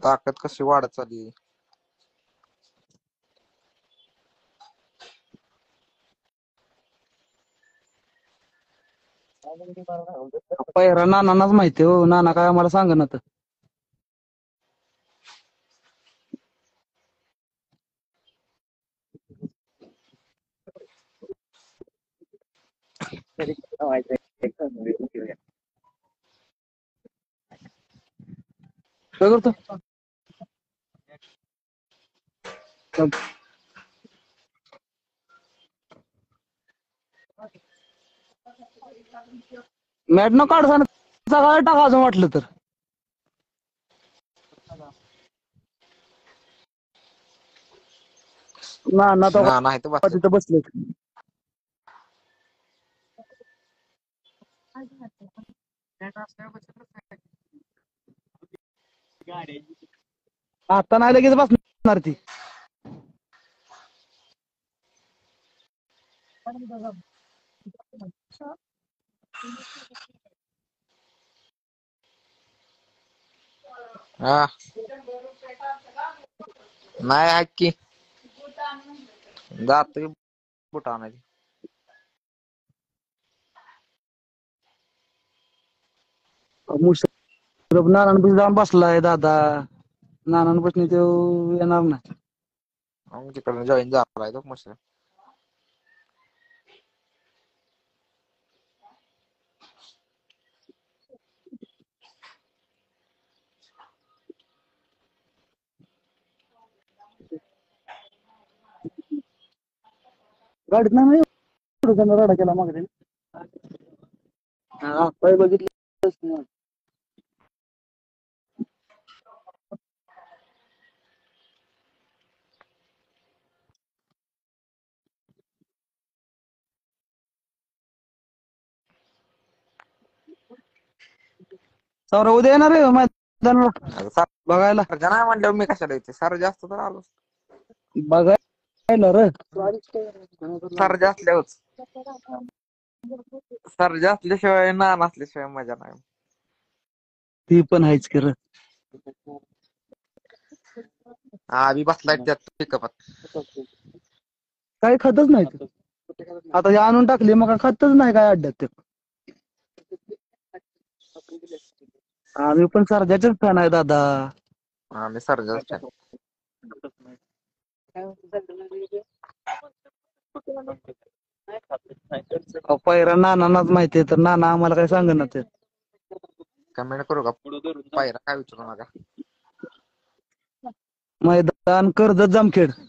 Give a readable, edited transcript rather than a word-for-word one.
ताकद कशी वाढत चालली. पहिरा नानाच माहिती हो, नाना काय आम्हाला सांगणार तर. काय करतो मॅट न काढ सगळं टाका अजून वाटलं तर. नाना तो ना नाही तर बसले. तिथं बसले. आता नाही लगेच बसणार ती. हा नाही ऐक की जात बुट आणायची. मुश्रफ नानांपाशी जाऊन बसलाय दादा. नानांपासून तो येणार नाही. मग तिकडे जॉईन झालाय तो मस्त. गाडीत नाही रडा केला मागते. पाय बघितलं. सौरव उद्या येणार आहे मैदानावर बघायला. नाही म्हणल्यावर मी कशाला येते. सारं जास्त तर आलो. बघायला र सर्जा असल्यावरच. सर्जा असल्याशिवाय ना नसल्याशिवाय मजा नाही. ती पण आहेच की र. आधी बसलाय त्यात पिकअपात. काही खातच नाही. आता हे आणून टाकली मग खातच नाही काय अड्ड्यात ते. आम्ही पण सर्जाचेच फॅन आहे दादा. आम्ही सर्जाच फॅन. पहिरा नानाच माहितीये तर नाना आम्हाला काय सांगणार ते. कमेंट करू का पायरा काय विचारू नका. मैदान कर्जत जामखेड.